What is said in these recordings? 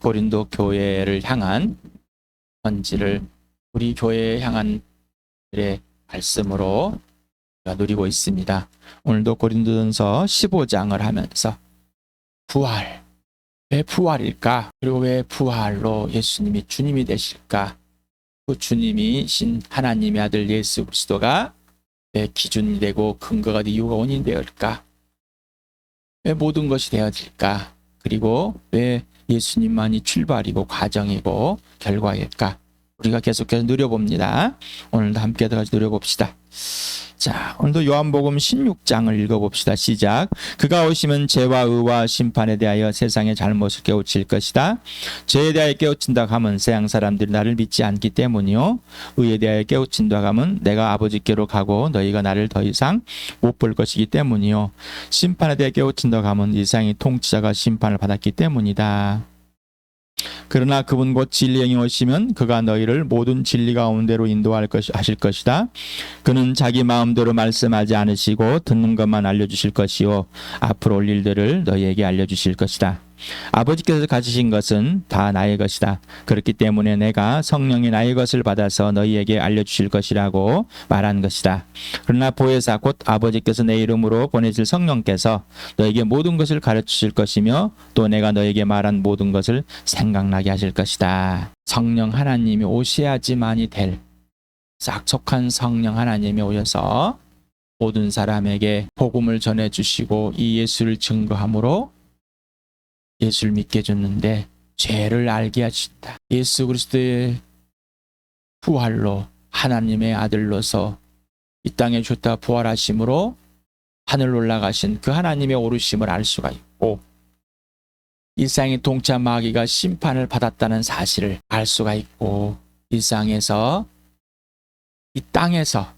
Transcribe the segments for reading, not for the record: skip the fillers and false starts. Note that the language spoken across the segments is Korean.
고린도 교회를 향한 편지를 우리 교회에 향한 의 말씀으로 우리가 누리고 있습니다. 오늘도 고린도전서 15장을 하면서 부활, 왜 부활일까? 그리고 왜 부활로 예수님이 주님이 되실까? 그 주님이신 하나님의 아들 예수 그리스도가 왜 기준이 되고 근거가 되고 이유가 원인이 되었을까? 왜 모든 것이 되어질까? 그리고 왜 예수님만이 출발이고 과정이고 결과일까? 우리가 계속해서 누려봅니다. 오늘도 함께 같이 누려봅시다. 자, 오늘도 요한복음 16장을 읽어봅시다. 시작. 그가 오시면 죄와 의와 심판에 대하여 세상의 잘못을 깨우칠 것이다. 죄에 대하여 깨우친다 하면 세상 사람들이 나를 믿지 않기 때문이요. 의에 대하여 깨우친다 하면 내가 아버지께로 가고 너희가 나를 더 이상 못 볼 것이기 때문이요. 심판에 대하여 깨우친다 하면 이 세상의 통치자가 심판을 받았기 때문이다. 그러나 그분 곧 진리의 영이 오시면 그가 너희를 모든 진리 가운데로 인도할 하실 것이다. 그는 자기 마음대로 말씀하지 않으시고 듣는 것만 알려주실 것이요 앞으로 올 일들을 너희에게 알려주실 것이다. 아버지께서 가지신 것은 다 나의 것이다. 그렇기 때문에 내가 성령이 나의 것을 받아서 너희에게 알려주실 것이라고 말한 것이다. 그러나 보혜사 곧 아버지께서 내 이름으로 보내실 성령께서 너에게 모든 것을 가르치실 것이며 또 내가 너에게 말한 모든 것을 생각나게 하실 것이다. 성령 하나님이 오셔야지만이 될 약속한 성령 하나님이 오셔서 모든 사람에게 복음을 전해주시고 이 예수를 증거함으로 예수를 믿게 해줬는데 죄를 알게 하신다. 예수 그리스도의 부활로 하나님의 아들로서 이 땅에 좋다 부활하심으로 하늘 올라가신 그 하나님의 오르심을 알 수가 있고 일상의 동차 마귀가 심판을 받았다는 사실을 알 수가 있고 일상에서 이 땅에서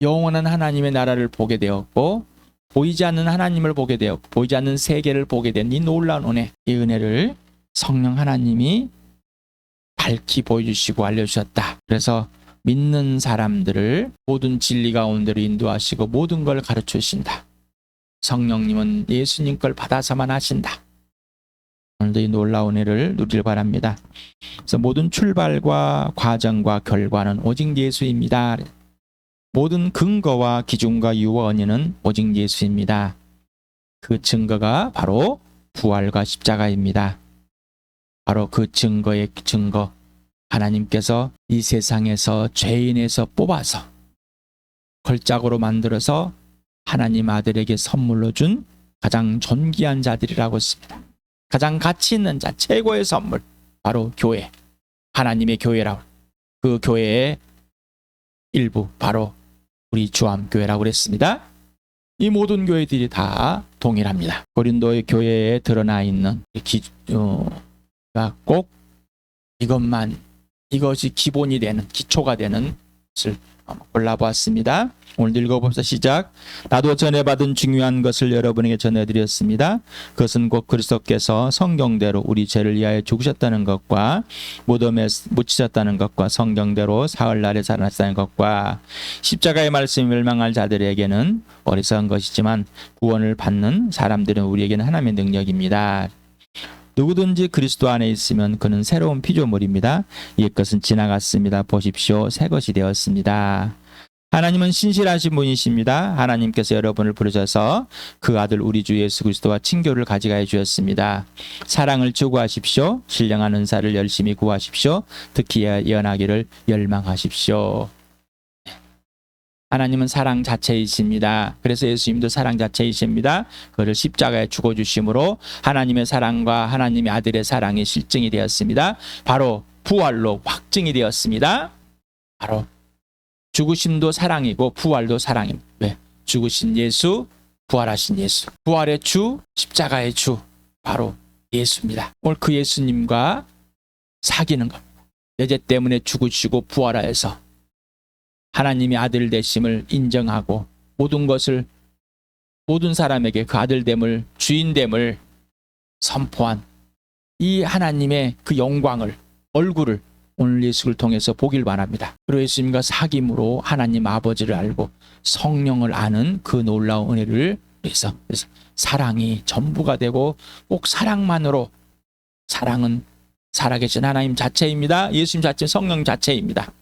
영원한 하나님의 나라를 보게 되었고 보이지 않는 하나님을 보게 되었고 보이지 않는 세계를 보게 된 이 놀라운 은혜, 이 은혜를 성령 하나님이 밝히 보여주시고 알려주셨다. 그래서 믿는 사람들을 모든 진리 가운데로 인도하시고 모든 걸 가르쳐 주신다. 성령님은 예수님 걸 받아서만 하신다. 오늘도 이 놀라운 은혜를 누리길 바랍니다. 그래서 모든 출발과 과정과 결과는 오직 예수입니다. 모든 근거와 기준과 이유와 원인은 오직 예수입니다. 그 증거가 바로 부활과 십자가입니다. 바로 그 증거의 증거, 하나님께서 이 세상에서 죄인에서 뽑아서 걸작으로 만들어서 하나님 아들에게 선물로 준 가장 존귀한 자들이라고 했습니다. 가장 가치 있는 자, 최고의 선물, 바로 교회, 하나님의 교회라고. 그 교회의 일부, 바로 우리 주암교회라고 그랬습니다. 이 모든 교회들이 다 동일합니다. 고린도의 교회에 드러나 있는 꼭 이것이 기본이 되는, 기초가 되는 것을 골라보았습니다. 오늘 읽어봅시다. 시작. 나도 전해받은 중요한 것을 여러분에게 전해드렸습니다. 그것은 곧 그리스도께서 성경대로 우리 죄를 위하여 죽으셨다는 것과 무덤에 묻히셨다는 것과 성경대로 사흘날에 살아났다는 것과 십자가의 말씀이 멸망할 자들에게는 어리석은 것이지만 구원을 받는 사람들은 우리에게는 하나님의 능력입니다. 누구든지 그리스도 안에 있으면 그는 새로운 피조물입니다. 옛것은 지나갔습니다. 보십시오. 새 것이 되었습니다. 하나님은 신실하신 분이십니다. 하나님께서 여러분을 부르셔서 그 아들 우리 주 예수 그리스도와 친교를 가져가해 주셨습니다. 사랑을 추구하십시오. 신령한 은사를 열심히 구하십시오. 특히 예언하기를 열망하십시오. 하나님은 사랑 자체이십니다. 그래서 예수님도 사랑 자체이십니다. 그를 십자가에 죽어주심으로 하나님의 사랑과 하나님의 아들의 사랑이 실증이 되었습니다. 바로 부활로 확증이 되었습니다. 바로 죽으심도 사랑이고 부활도 사랑입니다. 왜? 죽으신 예수, 부활하신 예수. 부활의 주, 십자가의 주, 바로 예수입니다. 오늘 그 예수님과 사귀는 겁니다. 내 죄 때문에 죽으시고 부활하여서 하나님의 아들 되심을 인정하고 모든 것을 모든 사람에게 그 아들됨을 주인됨을 선포한 이 하나님의 그 영광을 얼굴을 오늘 예수를 통해서 보길 바랍니다. 그리고 예수님과 사귐으로 하나님 아버지를 알고 성령을 아는 그 놀라운 은혜를 위해서 그래서 사랑이 전부가 되고 꼭 사랑만으로 사랑은 살아계신 하나님 자체입니다. 예수님 자체 성령 자체입니다.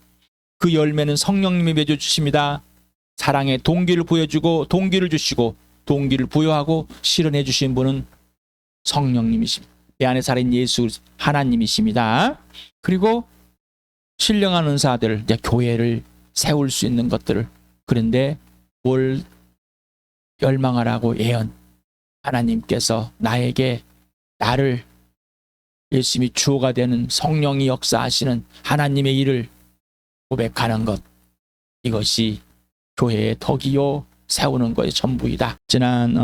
그 열매는 성령님이 맺어주십니다. 사랑의 동기를 보여주고 동기를 주시고 동기를 부여하고 실현해 주신 분은 성령님이십니다. 내 안에 살아있는 예수 하나님이십니다. 그리고 신령한 은사들, 이제 교회를 세울 수 있는 것들을, 그런데 뭘 열망하라고 예언, 하나님께서 나를 예수님이 주어가 되는 성령이 역사하시는 하나님의 일을 고백하는 것, 이것이 교회의 덕이요 세우는 것의 전부이다. 지난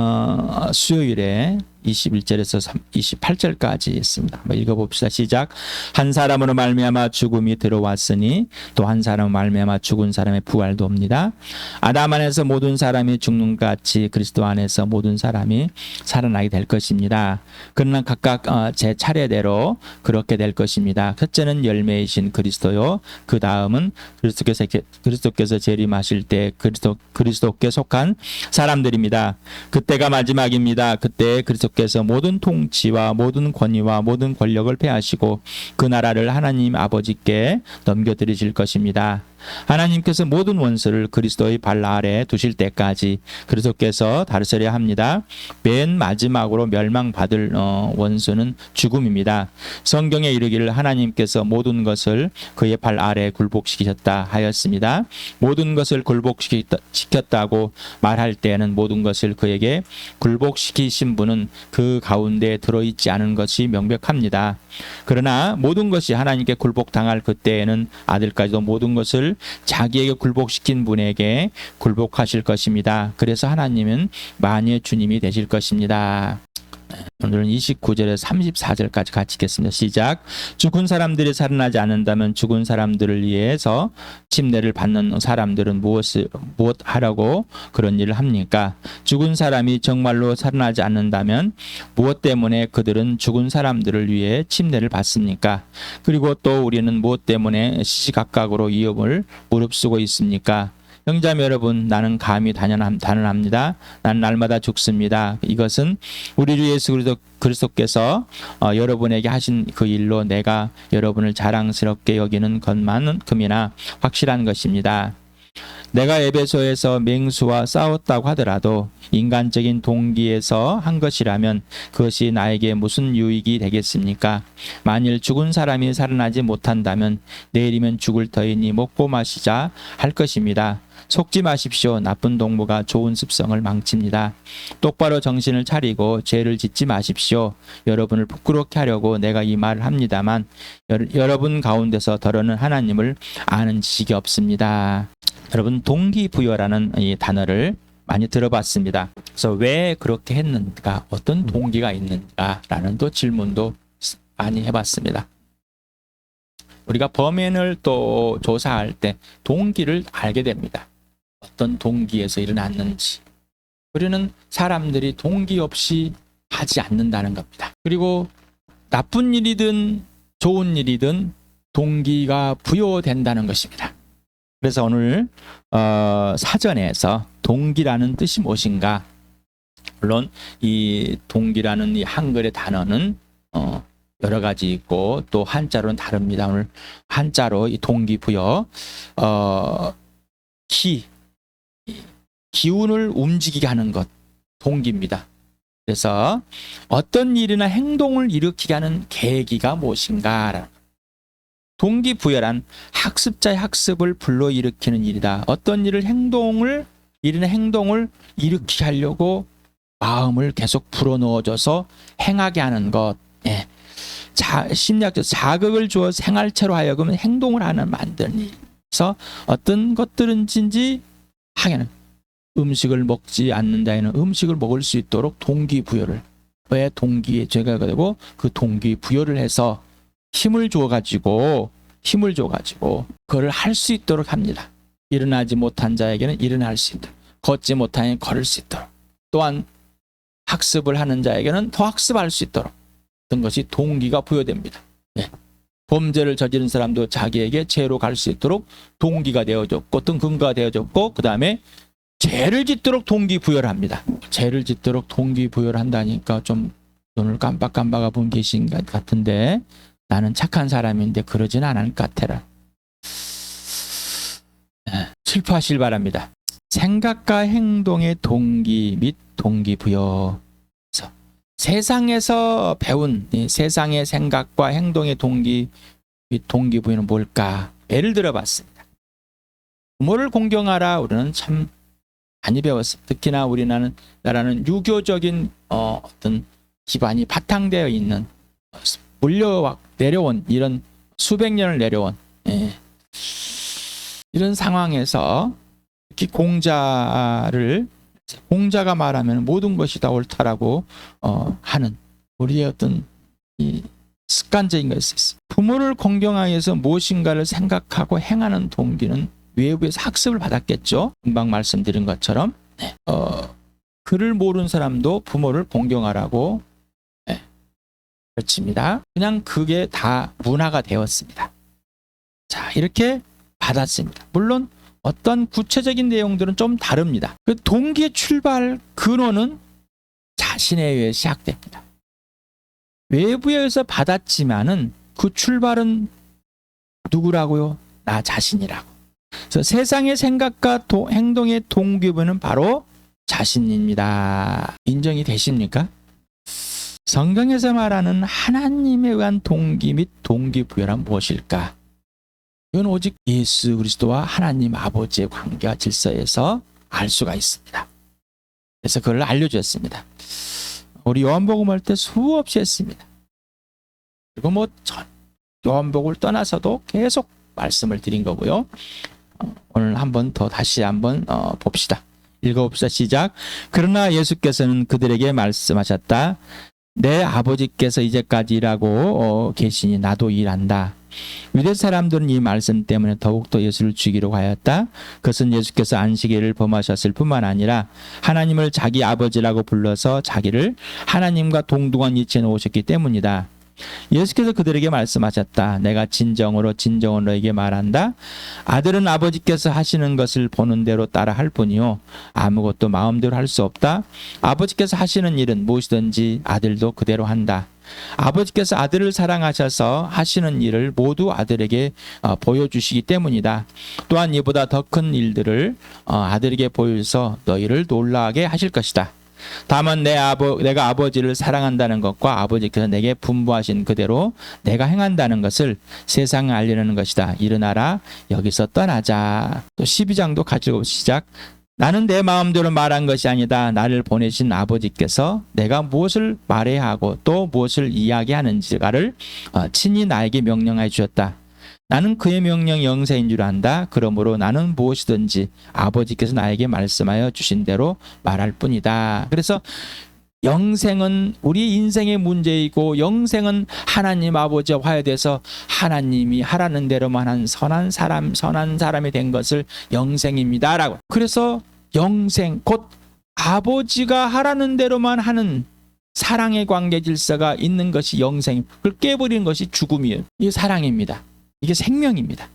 수요일에 21절에서 28절까지 있습니다. 한번 읽어봅시다. 시작. 한 사람으로 말미암아 죽음이 들어왔으니 또 한 사람으로 말미암아 죽은 사람의 부활도 옵니다. 아담 안에서 모든 사람이 죽는 것 같이 그리스도 안에서 모든 사람이 살아나게 될 것입니다. 그러나 각각 제 차례대로 그렇게 될 것입니다. 첫째는 열매이신 그리스도요, 그 다음은 그리스도께서 재림하실 때 그리스도께 속한 사람들입니다. 그때가 마지막입니다. 그때 그리스도께서 모든 통치와 모든 권위와 모든 권력을 패하시고 그 나라를 하나님 아버지께 넘겨드리실 것입니다. 하나님께서 모든 원수를 그리스도의 발 아래 두실 때까지 그리스도께서 다스려야 합니다. 맨 마지막으로 멸망받을 원수는 죽음입니다. 성경에 이르기를 하나님께서 모든 것을 그의 발 아래 굴복시키셨다 하였습니다. 모든 것을 굴복시켰다고 말할 때에는 모든 것을 그에게 굴복시키신 분은 그 가운데 들어있지 않은 것이 명백합니다. 그러나 모든 것이 하나님께 굴복당할 그때에는 아들까지도 모든 것을 자기에게 굴복시킨 분에게 굴복하실 것입니다. 그래서 하나님은 만유의 주님이 되실 것입니다. 오늘은 29절에서 34절까지 같이 읽겠습니다. 시작. 죽은 사람들이 살아나지 않는다면 죽은 사람들을 위해서 침례를 받는 사람들은 무엇 하라고 그런 일을 합니까? 죽은 사람이 정말로 살아나지 않는다면 무엇 때문에 그들은 죽은 사람들을 위해 침례를 받습니까? 그리고 또 우리는 무엇 때문에 시시각각으로 위험을 무릅쓰고 있습니까? 형제자매 여러분, 나는 감히 단언합니다. 나는 날마다 죽습니다. 이것은 우리 주 예수 그리스도께서 여러분에게 하신 그 일로 내가 여러분을 자랑스럽게 여기는 것만큼이나 확실한 것입니다. 내가 에베소에서 맹수와 싸웠다고 하더라도 인간적인 동기에서 한 것이라면 그것이 나에게 무슨 유익이 되겠습니까? 만일 죽은 사람이 살아나지 못한다면 내일이면 죽을 터이니 먹고 마시자 할 것입니다. 속지 마십시오. 나쁜 동무가 좋은 습성을 망칩니다. 똑바로 정신을 차리고 죄를 짓지 마십시오. 여러분을 부끄럽게 하려고 내가 이 말을 합니다만 여러분 가운데서 더러는 하나님을 아는 지식이 없습니다. 여러분, 동기부여라는 이 단어를 많이 들어봤습니다. 그래서 왜 그렇게 했는가, 어떤 동기가 있는가라는 또 질문도 많이 해봤습니다. 우리가 범인을 또 조사할 때 동기를 알게 됩니다. 어떤 동기에서 일어났는지. 우리는 사람들이 동기 없이 하지 않는다는 겁니다. 그리고 나쁜 일이든 좋은 일이든 동기가 부여된다는 것입니다. 그래서 오늘 사전에서 동기라는 뜻이 무엇인가, 물론 이 동기라는 이 한글의 단어는 여러 가지 있고 또 한자로는 다릅니다. 오늘 한자로 이 동기부여, 기운을 움직이게 하는 것, 동기입니다. 그래서 어떤 일이나 행동을 일으키게 하는 계기가 무엇인가. 동기부여란 학습자의 학습을 불러일으키는 일이다. 어떤 일이나 행동을 일으키게 하려고 마음을 계속 불어넣어줘서 행하게 하는 것. 예. 심리학적 자극을 주어 생활체로 하여금 행동을 만드는 일. 그래서 어떤 것들은지 하게는 음식을 먹지 않는 자에는 음식을 먹을 수 있도록 동기부여를, 왜 동기에 죄가 되고 그 동기부여를 해서 힘을 줘가지고 그걸 할 수 있도록 합니다. 일어나지 못한 자에게는 일어날 수 있도록, 걷지 못하니 걸을 수 있도록, 또한 학습을 하는 자에게는 더 학습할 수 있도록 어떤 것이 동기가 부여됩니다. 네. 범죄를 저지른 사람도 자기에게 죄로 갈 수 있도록 동기가 되어졌고 어떤 근거가 되어졌고, 그 다음에 죄를 짓도록 동기부여를 합니다. 죄를 짓도록 동기부여를 한다니까 좀 눈을 깜빡깜빡 본 계신 것 같은데 나는 착한 사람인데 그러진 않을 것 같아라. 슬퍼하실 바랍니다. 생각과 행동의 동기 및 동기부여. 세상에서 배운 세상의 생각과 행동의 동기 및 동기부여는 뭘까? 예를 들어봤습니다. 부모를 공경하라. 우리는 참 많이 배웠습니다. 특히나 우리나라는 유교적인 어떤 기반이 바탕되어 있는 물려 내려온 이런 수백 년을 내려온 이런 상황에서 특히 공자가 말하면 모든 것이 다 옳다라고 하는 우리의 어떤 이 습관적인 것이 있어요. 부모를 공경하기 위해서 무엇인가를 생각하고 행하는 동기는 외부에서 학습을 받았겠죠. 금방 말씀드린 것처럼 글을 모르는 사람도 부모를 공경하라고 외칩니다. 그냥 그게 다 문화가 되었습니다. 자, 이렇게 받았습니다. 물론 어떤 구체적인 내용들은 좀 다릅니다. 그 동기의 출발 근원은 자신에 의해 시작됩니다. 외부에 의해서 받았지만은 그 출발은 누구라고요? 나 자신이라고. 그래서 세상의 생각과 행동의 동기부여는 바로 자신입니다. 인정이 되십니까? 성경에서 말하는 하나님에 의한 동기 및 동기부여란 무엇일까? 이건 오직 예수 그리스도와 하나님 아버지의 관계와 질서에서 알 수가 있습니다. 그래서 그걸 알려주었습니다. 우리 요한복음 할 때 수없이 했습니다. 그리고 요한복음을 떠나서도 계속 말씀을 드린 거고요. 오늘 다시 한번 봅시다. 읽어봅시다. 시작. 그러나 예수께서는 그들에게 말씀하셨다. 내 아버지께서 이제까지 일하고 계시니 나도 일한다. 유대 사람들은 이 말씀 때문에 더욱더 예수를 죽이려고 하였다. 그것은 예수께서 안식일을 범하셨을 뿐만 아니라 하나님을 자기 아버지라고 불러서 자기를 하나님과 동등한 위치에 놓으셨기 때문이다. 예수께서 그들에게 말씀하셨다. 내가 진정으로 너에게 말한다. 아들은 아버지께서 하시는 것을 보는 대로 따라 할 뿐이요 아무것도 마음대로 할 수 없다. 아버지께서 하시는 일은 무엇이든지 아들도 그대로 한다. 아버지께서 아들을 사랑하셔서 하시는 일을 모두 아들에게 보여주시기 때문이다. 또한 이보다 더 큰 일들을 아들에게 보여서 너희를 놀라게 하실 것이다. 다만 내가 아버지를 사랑한다는 것과 아버지께서 내게 분부하신 그대로 내가 행한다는 것을 세상에 알리는 것이다. 일어나라, 여기서 떠나자. 또 12장도 같이 읽어 시작. 나는 내 마음대로 말한 것이 아니다. 나를 보내신 아버지께서 내가 무엇을 말해야 하고 또 무엇을 이야기하는지를 친히 나에게 명령해 주셨다. 나는 그의 명령이 영생인 줄 안다. 그러므로 나는 무엇이든지 아버지께서 나에게 말씀하여 주신 대로 말할 뿐이다. 그래서 영생은 우리 인생의 문제이고 영생은 하나님 아버지와 화해돼서 하나님이 하라는 대로만 한 선한 사람이 된 것을 영생입니다라고. 그래서 영생 곧 아버지가 하라는 대로만 하는 사랑의 관계 질서가 있는 것이 영생. 그걸 깨버리는 것이 죽음이에요. 이게 사랑입니다. 이게 생명입니다.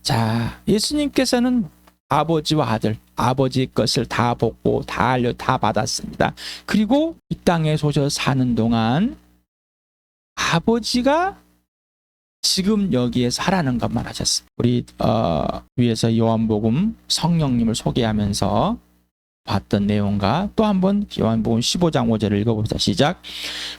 자, 예수님께서는 아버지와 아들, 아버지 것을 다 보고 다 받았습니다. 그리고 이 땅에 오셔서 사는 동안 아버지가 지금 여기에서 하라는 것만 하셨습니다. 우리 위에서 요한복음 성령님을 소개하면서 봤던 내용과 또 한번 요한복음 15장 5절을 읽어봅시다. 시작.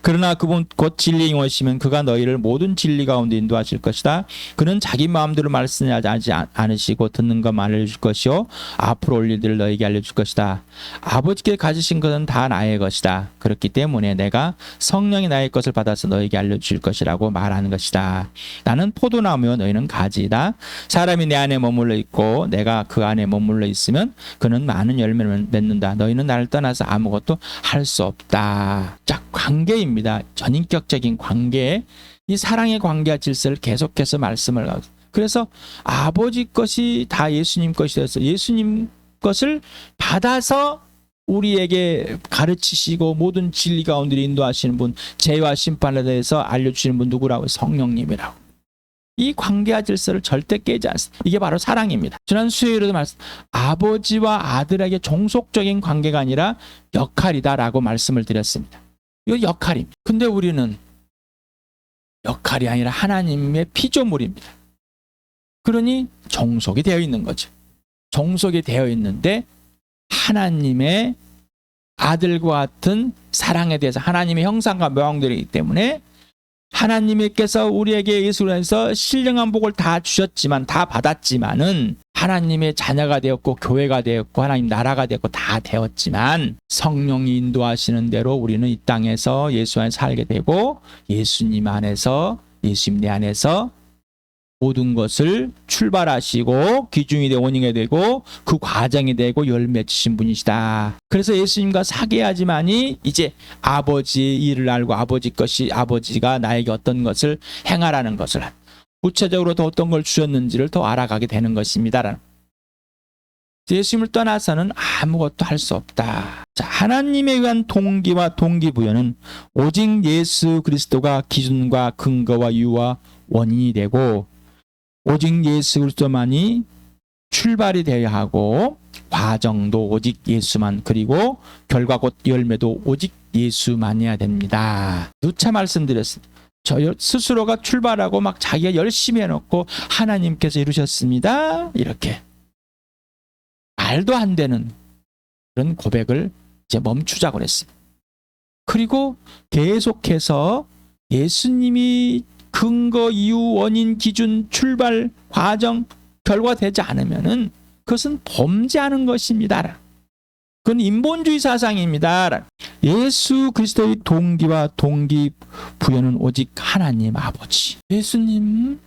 그러나 그분 곧 진리인 것이면 그가 너희를 모든 진리 가운데 인도하실 것이다. 그는 자기 마음대로 말씀하지 않으시고 듣는 것만 알려줄 것이요 앞으로 올 일들을 너희에게 알려줄 것이다. 아버지께 가지신 것은 다 나의 것이다. 그렇기 때문에 내가 성령이 나의 것을 받아서 너희에게 알려줄 것이라고 말하는 것이다. 나는 포도나무요 너희는 가지이다. 사람이 내 안에 머물러 있고 내가 그 안에 머물러 있으면 그는 많은 열매를 맺는다. 너희는 나를 떠나서 아무것도 할 수 없다. 자, 관계입니다. 전인격적인 관계, 이 사랑의 관계와 질서를 계속해서 말씀을 하고, 그래서 아버지 것이 다 예수님 것이 되어서 예수님 것을 받아서 우리에게 가르치시고 모든 진리 가운데 인도하시는 분, 죄와 심판에 대해서 알려주시는 분 누구라고? 성령님이라고. 이 관계와 질서를 절대 깨지 않습니다. 이게 바로 사랑입니다. 지난 수요일에도 아버지와 아들에게 종속적인 관계가 아니라 역할이다라고 말씀을 드렸습니다. 이거 역할입니다. 근데 우리는 역할이 아니라 하나님의 피조물입니다. 그러니 종속이 되어 있는 거죠. 종속이 되어 있는데 하나님의 아들과 같은 사랑에 대해서 하나님의 형상과 모양들이기 때문에 하나님께서 우리에게 예수로 해서 신령한 복을 다 주셨지만, 다 받았지만은 하나님의 자녀가 되었고 교회가 되었고 하나님 나라가 되었고 다 되었지만 성령이 인도하시는 대로 우리는 이 땅에서 예수 안에 살게 되고 예수님 안에서, 예수님 내 안에서 모든 것을 출발하시고 기준이 되고 원인이 되고 그 과정이 되고 열매 주신 분이시다. 그래서 예수님과 사귀어야지만이 이제 아버지의 일을 알고 아버지가 나에게 어떤 것을 행하라는 것을, 구체적으로 더 어떤 걸 주셨는지를 더 알아가게 되는 것입니다. 예수님을 떠나서는 아무것도 할 수 없다. 자, 하나님에 의한 동기와 동기부여는 오직 예수 그리스도가 기준과 근거와 이유와 원인이 되고 오직 예수 그리스도만이 출발이 되어야 하고 과정도 오직 예수만, 그리고 결과 곧 열매도 오직 예수만이어야 됩니다. 누차 말씀드렸습니다. 저 스스로가 출발하고 막 자기가 열심히 해놓고 하나님께서 이루셨습니다, 이렇게 말도 안 되는 그런 고백을 이제 멈추자고 그랬습니다. 그리고 계속해서 예수님이 근거, 이유, 원인, 기준, 출발, 과정, 결과 되지 않으면은 그것은 범죄하는 것입니다. 그건 인본주의 사상입니다. 예수 그리스도의 동기와 동기부여는 오직 하나님 아버지. 예수님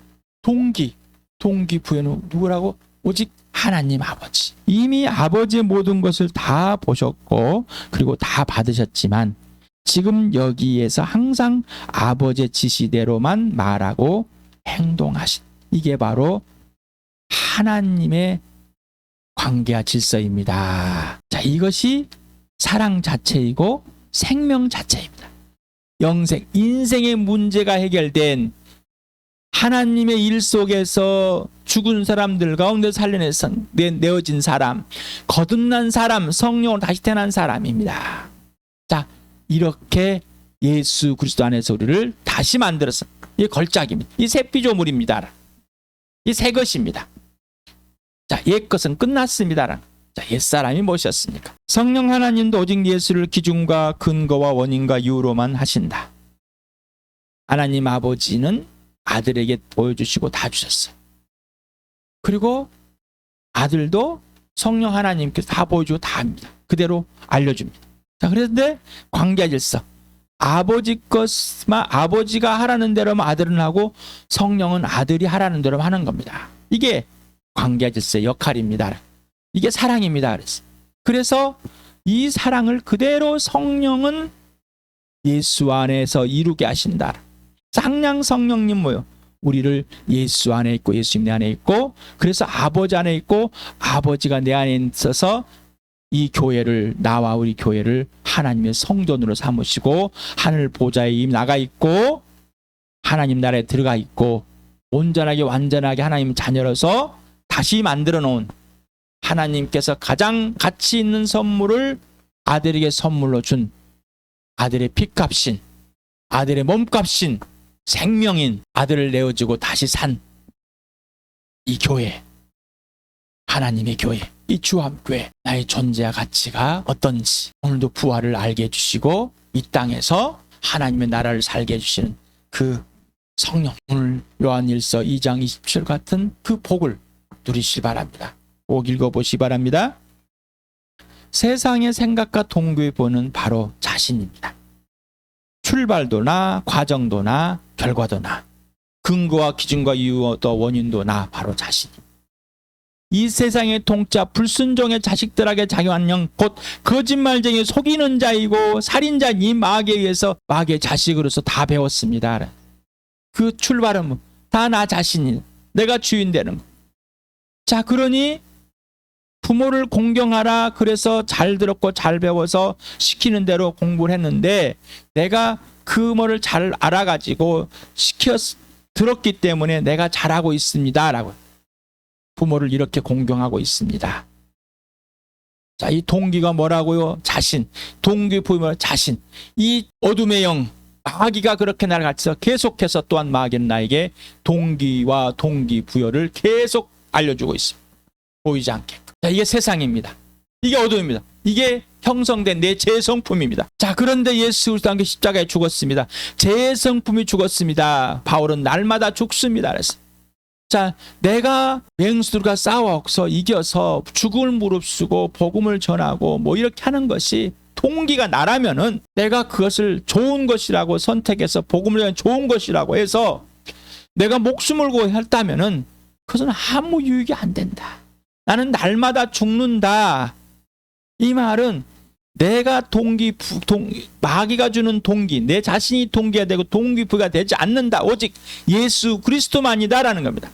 동기부여는 누구라고? 오직 하나님 아버지. 이미 아버지의 모든 것을 다 보셨고 그리고 다 받으셨지만 지금 여기에서 항상 아버지의 지시대로만 말하고 행동하신, 이게 바로 하나님의 관계와 질서입니다. 자, 이것이 사랑 자체이고 생명 자체입니다. 영생, 인생의 문제가 해결된 하나님의 일 속에서 죽은 사람들 가운데 살려내서 내어진 사람, 거듭난 사람, 성령으로 다시 태어난 사람입니다. 자, 이렇게 예수 그리스도 안에서 우리를 다시 만들어서, 이 걸작입니다. 이 새 피조물입니다. 이 새 것입니다. 자, 옛 것은 끝났습니다. 자, 옛사람이 무엇이었습니까? 성령 하나님도 오직 예수를 기준과 근거와 원인과 이유로만 하신다. 하나님 아버지는 아들에게 보여주시고 다 주셨어요. 그리고 아들도 성령 하나님께서 다 보여주고 다 합니다. 그대로 알려줍니다. 자, 그런데 관계 질서, 아버지가 하라는 대로만 아들은 하고 성령은 아들이 하라는 대로만 하는 겁니다. 이게 관계 질서의 역할입니다. 이게 사랑입니다. 그래서 이 사랑을 그대로 성령은 예수 안에서 이루게 하신다. 쌍양 성령님 뭐요? 우리를 예수 안에 있고 예수님 내 안에 있고, 그래서 아버지 안에 있고 아버지가 내 안에 있어서 이 교회를, 나와 우리 교회를 하나님의 성전으로 삼으시고 하늘 보좌에 이미 나가 있고 하나님 나라에 들어가 있고 온전하게 완전하게 하나님 자녀로서 다시 만들어 놓은, 하나님께서 가장 가치 있는 선물을 아들에게 선물로 준, 아들의 피값인, 아들의 몸값인, 생명인 아들을 내어주고 다시 산 이 교회, 하나님의 교회, 이 주함교회, 나의 존재와 가치가 어떤지 오늘도 부활을 알게 해주시고 이 땅에서 하나님의 나라를 살게 해주시는 그 성령, 오늘 요한일서 2장 27 같은 그 복을 누리시기 바랍니다. 꼭 읽어보시기 바랍니다. 세상의 생각과 동기부여는 바로 자신입니다. 출발도 나, 과정도 나, 결과도 나, 근거와 기준과 이유도 원인도 나, 바로 자신. 이 세상의 통짜 불순종의 자식들에게 작용한 영, 곧 거짓말쟁이 속이는 자이고 살인자인 이 마귀에 의해서 마귀의 자식으로서 다 배웠습니다. 그 출발은 다 나 자신이, 내가 주인 되는 거. 자, 그러니 부모를 공경하라. 그래서 잘 들었고 잘 배워서 시키는 대로 공부를 했는데 내가 그 뭐를 잘 알아가지고 들었기 때문에 내가 잘하고 있습니다 라고 부모를 이렇게 공경하고 있습니다. 자, 이 동기가 뭐라고요? 자신. 동기부여 자신. 이 어둠의 영, 마귀가 그렇게 나를 가르쳐서 계속해서 또한 마귀는 나에게 동기와 동기부여를 계속 알려주고 있습니다. 보이지 않게끔. 자, 이게 세상입니다. 이게 어둠입니다. 이게 형성된 내 재성품입니다. 자, 그런데 예수 그리스도 함께 십자가에 죽었습니다. 재성품이 죽었습니다. 바울은 날마다 죽습니다. 그래서 자, 내가 맹수들과 싸워서 이겨서 죽음을 무릅쓰고 복음을 전하고 뭐 이렇게 하는 것이 동기가 나라면은 내가 그것을 좋은 것이라고 선택해서 복음을 전하는 좋은 것이라고 해서 내가 목숨을 걸고 했다면은 그것은 아무 유익이 안 된다. 나는 날마다 죽는다. 이 말은 내가 마귀가 주는 동기, 내 자신이 동기가 되고 동기부여가 되지 않는다. 오직 예수 그리스도만이다라는 겁니다.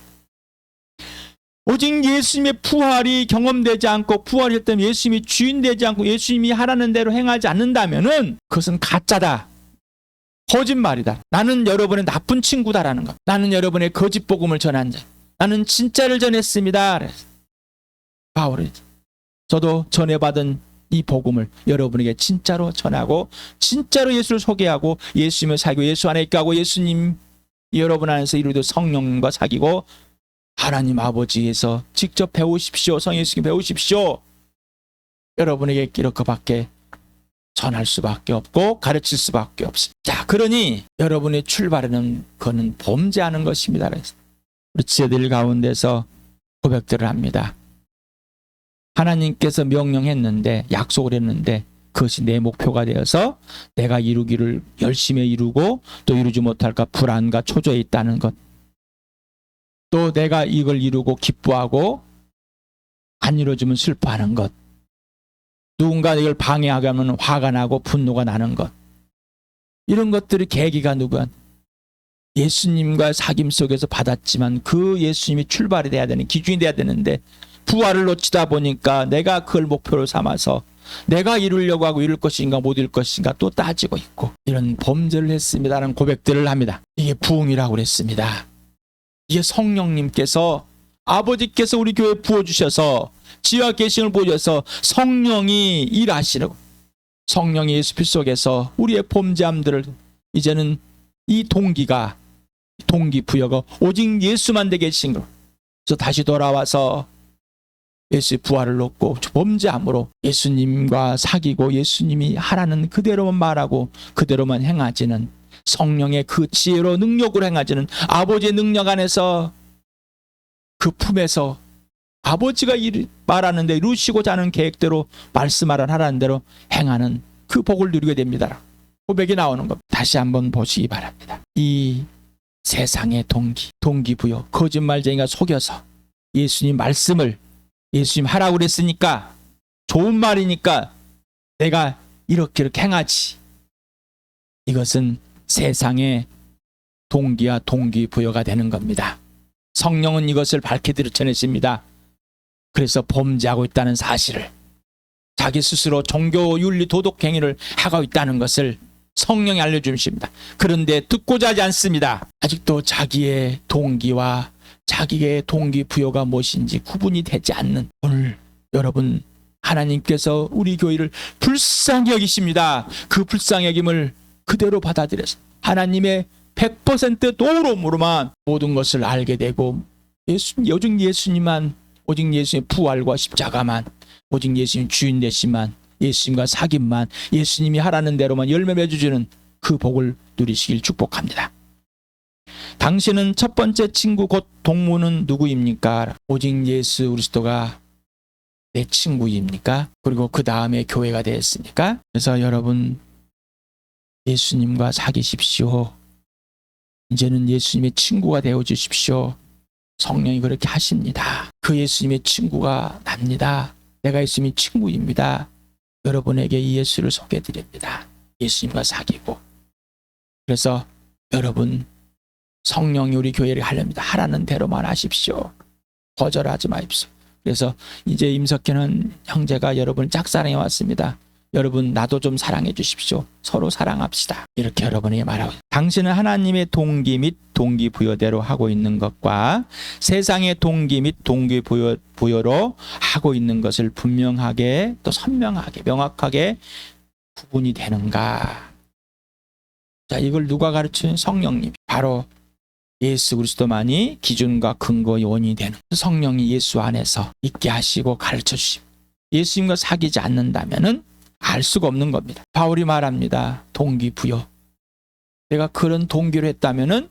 오직 예수님의 부활이 경험되지 않고 부활했을 때 예수님이 주인 되지 않고 예수님이 하라는 대로 행하지 않는다면은 그것은 가짜다. 거짓말이다. 나는 여러분의 나쁜 친구다라는 것. 나는 여러분의 거짓 복음을 전한 자. 나는 진짜를 전했습니다. 바울이 저도 전해받은 이 복음을 여러분에게 진짜로 전하고 진짜로 예수를 소개하고 예수님을 사귀고 예수 안에 있고 예수님 여러분 안에서 이루어도 성령님과 사귀고 하나님 아버지에서 직접 배우십시오. 성 예수님 배우십시오. 여러분에게 이렇게밖에 전할 수밖에 없고 가르칠 수밖에 없습니다. 자, 그러니 여러분의 출발은 그는 범죄하는 것입니다. 그래서 우리 지혜들 가운데서 고백들을 합니다. 하나님께서 명령했는데 약속을 했는데 그것이 내 목표가 되어서 내가 이루기를 열심히 이루고 또 이루지 못할까 불안과 초조에 있다는 것. 또 내가 이걸 이루고 기뻐하고 안 이루어지면 슬퍼하는 것. 누군가 이걸 방해하게 하면 화가 나고 분노가 나는 것. 이런 것들이 계기가 누구야? 예수님과 사귐 속에서 받았지만 그 예수님이 출발이 돼야 되는 기준이 돼야 되는데 부활을 놓치다 보니까 내가 그걸 목표로 삼아서 내가 이루려고 하고 이룰 것인가 못 이룰 것인가 또 따지고 있고 이런 범죄를 했습니다라는 고백들을 합니다. 이게 부흥이라고 그랬습니다. 이게 성령님께서 아버지께서 우리 교회에 부어주셔서 지와 계시를 보여서 성령이 일하시는 성령이 예수 피 속에서 우리의 범죄함들을 이제는 이 동기가 동기부여가 오직 예수만 되게 계신 거. 그래서 다시 돌아와서 예수의 부활을 놓고 범죄함으로 예수님과 사귀고 예수님이 하라는 그대로만 말하고 그대로만 행하지는 성령의 그 지혜로 능력으로 행하지는 아버지의 능력 안에서 그 품에서 아버지가 말하는 데 이루시고자 하는 계획대로 말씀하라는 대로 행하는 그 복을 누리게 됩니다. 고백이 나오는 것 다시 한번 보시기 바랍니다. 이 세상의 동기부여 거짓말쟁이가 속여서 예수님 말씀을 예수님 하라고 그랬으니까 좋은 말이니까 내가 이렇게 행하지. 이것은 세상의 동기와 동기부여가 되는 겁니다. 성령은 이것을 밝게 드러내십니다. 그래서 범죄하고 있다는 사실을 자기 스스로 종교 윤리 도덕 행위를 하고 있다는 것을 성령이 알려주십니다. 그런데 듣고자 하지 않습니다. 아직도 자기의 동기와 자기의 동기부여가 무엇인지 구분이 되지 않는 오늘 여러분 하나님께서 우리 교회를 불쌍히 여기십니다. 그 불쌍히 여김을 그대로 받아들여서 하나님의 100% 도움으로만 모든 것을 알게 되고 오직 예수님만 오직 예수님의 부활과 십자가만 오직 예수님 주인 되시만 예수님과 사귐만 예수님이 하라는 대로만 열매 맺어주는 그 복을 누리시길 축복합니다. 당신은 첫 번째 친구 곧 동무는 누구입니까? 오직 예수 그리스도가 내 친구입니까? 그리고 그 다음에 교회가 되었습니까? 그래서 여러분 예수님과 사귀십시오. 이제는 예수님의 친구가 되어 주십시오. 성령이 그렇게 하십니다. 그 예수님의 친구가 납니다. 내가 예수님의 친구입니다. 여러분에게 이 예수를 소개해드립니다. 예수님과 사귀고 그래서 여러분 성령이 우리 교회를 하렵니다. 하라는 대로만 하십시오. 거절하지 마십시오. 그래서 이제 임석현은 형제가 여러분을 짝사랑해 왔습니다. 여러분 나도 좀 사랑해 주십시오. 서로 사랑합시다. 이렇게 여러분에게 말하고, 당신은 하나님의 동기 및 동기부여대로 하고 있는 것과 세상의 동기 및 동기부여로 하고 있는 것을 분명하게 또 선명하게 명확하게 구분이 되는가? 자, 이걸 누가 가르치는? 성령님. 바로 예수 그리스도만이 기준과 근거 원인이 되는 성령이 예수 안에서 있게 하시고 가르쳐 주시고, 예수님과 사귀지 않는다면은 알 수가 없는 겁니다. 바울이 말합니다. 동기부여. 내가 그런 동기로 했다면은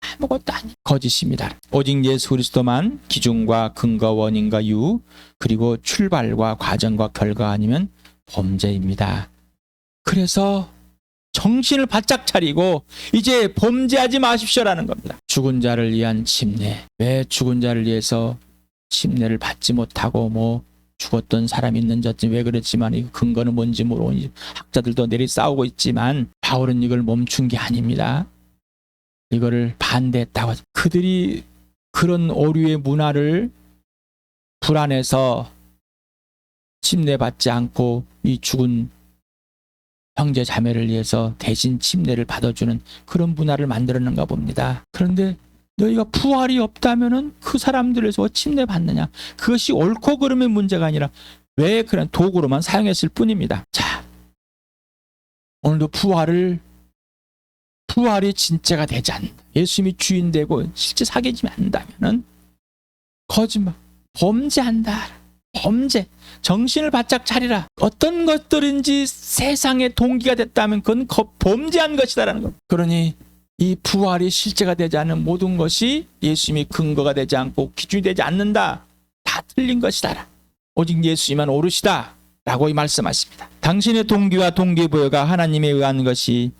아무것도 아니, 거짓입니다. 오직 예수 그리스도만 기준과 근거, 원인과 이유, 그리고 출발과 과정과 결과 아니면 범죄입니다. 그래서 정신을 바짝 차리고 이제 범죄하지 마십시오라는 겁니다. 죽은 자를 위한 침례. 왜 죽은 자를 위해서 침례를 받지 못하고 죽었던 사람이 있는지 왜 그랬지만 이 근거는 뭔지 모르고 학자들도 내리 싸우고 있지만 바울은 이걸 멈춘 게 아닙니다. 이거를 반대했다고. 그들이 그런 오류의 문화를 불안해서 침례받지 않고 이 죽은 형제 자매를 위해서 대신 침례를 받아주는 그런 문화를 만들었는가 봅니다. 그런데 너희가 부활이 없다면은 그 사람들에서 침례 받느냐? 그것이 옳고 그름의 문제가 아니라 왜 그런 도구로만 사용했을 뿐입니다. 자, 오늘도 부활이 진짜가 되지 않는다. 예수님이 주인 되고 실제 사귀지 않는다면은 거짓말, 범죄한다. 범죄, 정신을 바짝 차리라. 어떤 것들인지 세상의 동기가 됐다면 그건 범죄한 것이다라는 것. 그러니 이 부활이 실제가 되지 않는 모든 것이 예수님이 근거가 되지 않고 기준이 되지 않는다. 다 틀린 것이다. 오직 예수님만 오르시다 라고 말씀하십니다. 당신의 동기와 동기부여가 하나님에 의한 것이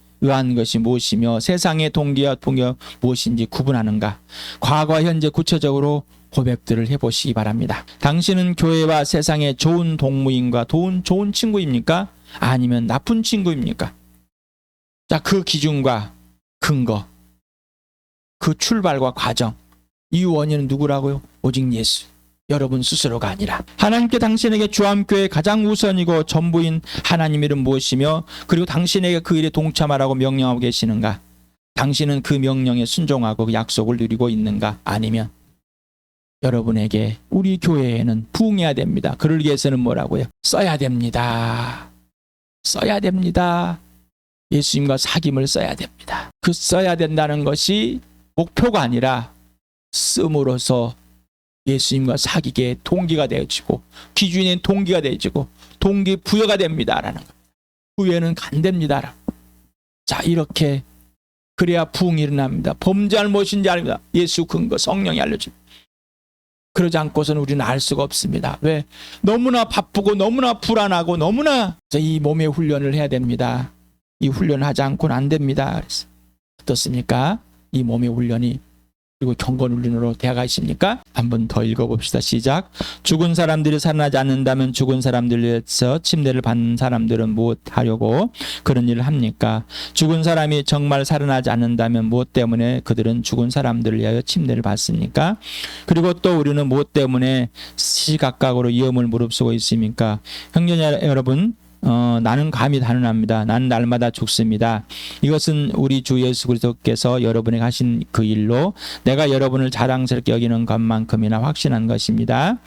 무엇이며 세상의 동기와 동기가 무엇인지 구분하는가? 과거와 현재 구체적으로 고백들을 해보시기 바랍니다. 당신은 교회와 세상의 좋은 동무인과 좋은 친구입니까? 아니면 나쁜 친구입니까? 자, 그 기준과 근거, 그 출발과 과정, 이 원인은 누구라고요? 오직 예수. 여러분 스스로가 아니라 하나님께 당신에게 주암교회의 가장 우선이고 전부인 하나님 이름 무엇이며 그리고 당신에게 그 일에 동참하라고 명령하고 계시는가? 당신은 그 명령에 순종하고 그 약속을 누리고 있는가? 아니면 여러분에게 우리 교회에는 부응해야 됩니다. 그를 위해서는 뭐라고요? 써야 됩니다. 써야 됩니다. 예수님과 사귐을 써야 됩니다. 그 써야 된다는 것이 목표가 아니라 씀으로써 예수님과 사귀게 동기가 되어지고 기준인 동기가 되어지고 동기부여가 됩니다라는 겁니다. 후회는 간됩니다. 자, 이렇게 그래야 부응이 일어납니다. 범죄할 무엇인지 아닙니다. 예수 근거 성령이 알려줍니다. 그러지 않고서는 우리는 알 수가 없습니다. 왜? 너무나 바쁘고 너무나 불안하고 너무나 이 몸의 훈련을 해야 됩니다. 이 훈련을 하지 않고는 안 됩니다. 그래서 어떻습니까? 이 몸의 훈련이 그리고 경건훈련으로 되어가 있습니까? 한번 더 읽어봅시다. 시작. 죽은 사람들이 살아나지 않는다면 죽은 사람들에서 침례를 받는 사람들은 무엇하려고 그런 일을 합니까? 죽은 사람이 정말 살아나지 않는다면 무엇 때문에 그들은 죽은 사람들을 위하여 침례를 받습니까? 그리고 또 우리는 무엇 때문에 시시각각으로 위험을 무릅쓰고 있습니까? 형제 여러분, 나는 감히 단언합니다. 나는 날마다 죽습니다. 이것은 우리 주 예수 그리스도께서 여러분에게 하신 그 일로 내가 여러분을 자랑스럽게 여기는 것만큼이나 확신한 것입니다.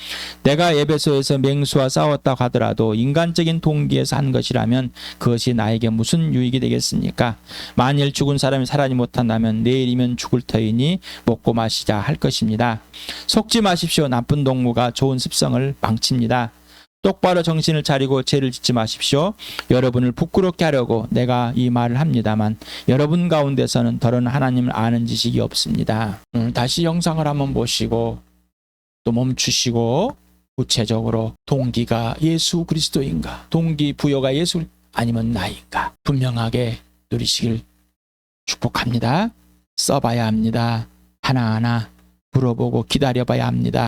내가 에베소에서 맹수와 싸웠다고 하더라도 인간적인 동기에서 한 것이라면 그것이 나에게 무슨 유익이 되겠습니까? 만일 죽은 사람이 살아나지 못한다면 내일이면 죽을 터이니 먹고 마시자 할 것입니다. 속지 마십시오. 나쁜 동무가 좋은 습성을 망칩니다. 똑바로 정신을 차리고 죄를 짓지 마십시오. 여러분을 부끄럽게 하려고 내가 이 말을 합니다만 여러분 가운데서는 더러는 하나님을 아는 지식이 없습니다. 다시 영상을 한번 보시고 또 멈추시고 구체적으로 동기가 예수 그리스도인가? 동기부여가 예수 아니면 나인가? 분명하게 누리시길 축복합니다. 써봐야 합니다. 하나하나 물어보고 기다려봐야 합니다.